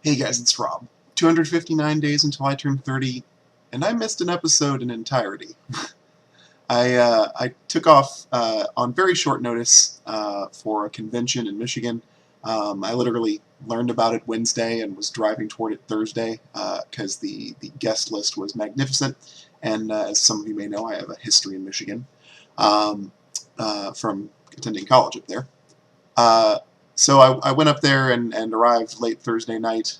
Hey guys, it's Rob. 259 days until I turn 30, and I missed an episode in entirety. I took off on very short notice for a convention in Michigan. I literally learned about it Wednesday and was driving toward it Thursday because the guest list was magnificent. And as some of you may know, I have a history in Michigan um, from attending college up there. Uh, so I went up there and arrived late Thursday night.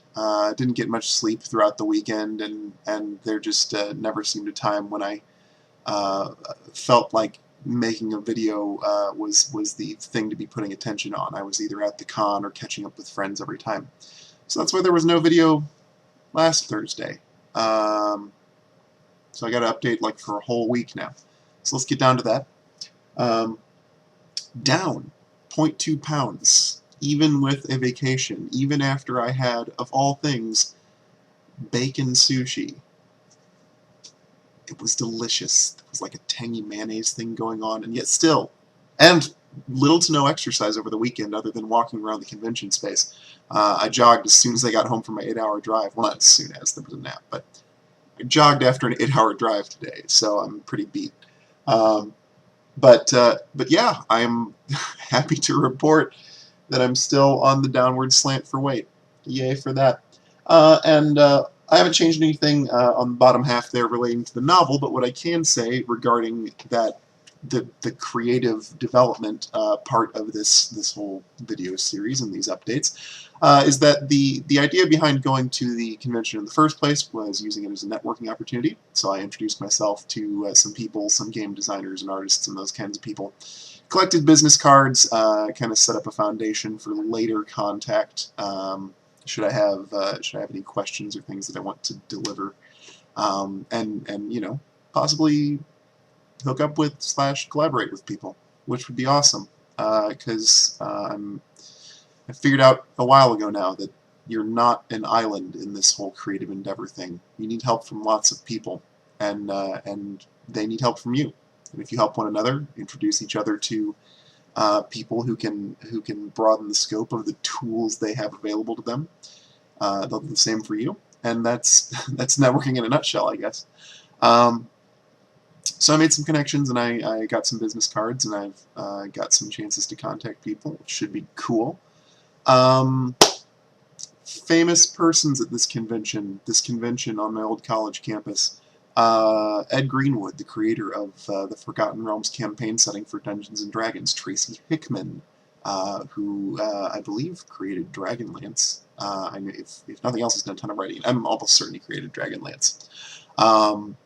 Didn't get much sleep throughout the weekend, and there just never seemed a time when I felt like making a video was the thing to be putting attention on. I was either at the con or catching up with friends every time. So that's why there was no video last Thursday. So I got to update like for a whole week now. So let's get down to that. Um, Down 0.2 pounds, even with a vacation, even after I had, of all things, bacon sushi. It was delicious. There was like a tangy mayonnaise thing going on, and yet still, and little to no exercise over the weekend other than walking around the convention space. I jogged as soon as I got home from my 8-hour drive. Well, not as soon as, there was a nap, but I jogged after an 8-hour drive today, so I'm pretty beat. Um, but yeah, I'm happy to report that I'm still on the downward slant for weight. Yay for that. And I haven't changed anything on the bottom half there relating to the novel, but what I can say regarding that the creative development part of this whole video series and these updates is that the idea behind going to the convention in the first place was using it as a networking opportunity. So I introduced myself to some people, some game designers and artists and those kinds of people. Collected business cards, kind of set up a foundation for later contact. Should I have any questions or things that I want to deliver, and you know, possibly hook up with / collaborate with people, which would be awesome. Because I figured out a while ago now that you're not an island in this whole creative endeavor thing. You need help from lots of people, and they need help from you. And if you help one another, introduce each other to people who can broaden the scope of the tools they have available to them, they'll do the same for you. And that's that's networking in a nutshell, I guess. Um, so I made some connections, and I got some business cards, and I've got some chances to contact people, which should be cool. Um, Famous persons at this convention on my old college campus. Ed Greenwood, the creator of the Forgotten Realms campaign setting for Dungeons and Dragons. Tracy Hickman, who I believe created Dragonlance. If nothing else, he's done a ton of writing. I'm almost certain he created Dragonlance. Um,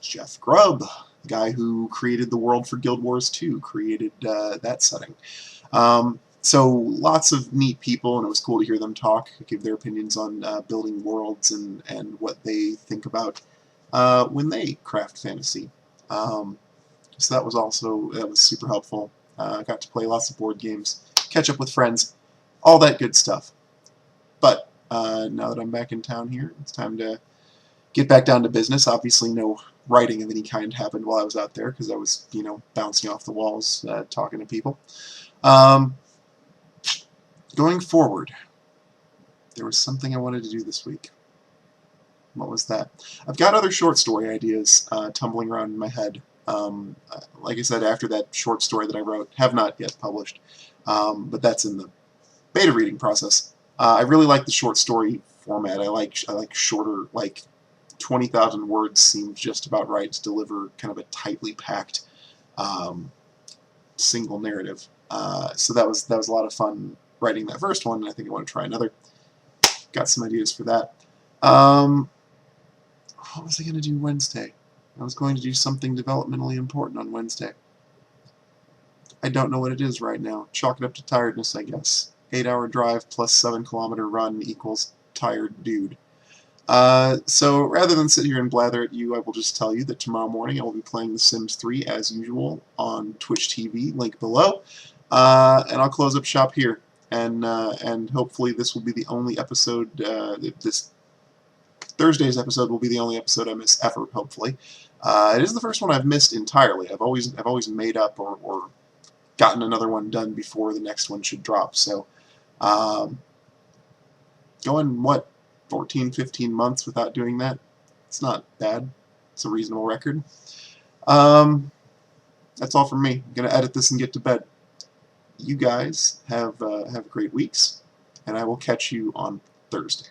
Jeff Grubb, the guy who created the world for Guild Wars 2, created that setting. So lots of neat people, and it was cool to hear them talk, give their opinions on building worlds and what they think about when they craft fantasy. So that was super helpful. I got to play lots of board games, catch up with friends, all that good stuff. But now that I'm back in town here, it's time to get back down to business. Obviously, no writing of any kind happened while I was out there because I was, bouncing off the walls, talking to people. Um, Going forward, there was something I wanted to do this week. What was that? I've got other short story ideas tumbling around in my head. Like I said, after that short story that I wrote, have not yet published, but that's in the beta reading process. I really like the short story format. I like shorter, like 20,000 words seems just about right to deliver kind of a tightly packed single narrative. So that was a lot of fun writing that first one, and I think I want to try another. Got some ideas for that. What was I going to do Wednesday? I was going to do something developmentally important on Wednesday. I don't know what it is right now. Chalk it up to tiredness, I guess. 8-hour drive plus 7-kilometer run equals tired dude. So rather than sit here and blather at you, I will just tell you that tomorrow morning I will be playing The Sims 3 as usual on Twitch TV, link below, and I'll close up shop here. And hopefully this will be the only episode. This Thursday's episode will be the only episode I miss ever. Hopefully, it is the first one I've missed entirely. I've always made up or gotten another one done before the next one should drop. So. Going, what, 14, 15 months without doing that? It's not bad. It's a reasonable record. That's all from me. I'm going to edit this and get to bed. You guys have great weeks, and I will catch you on Thursday.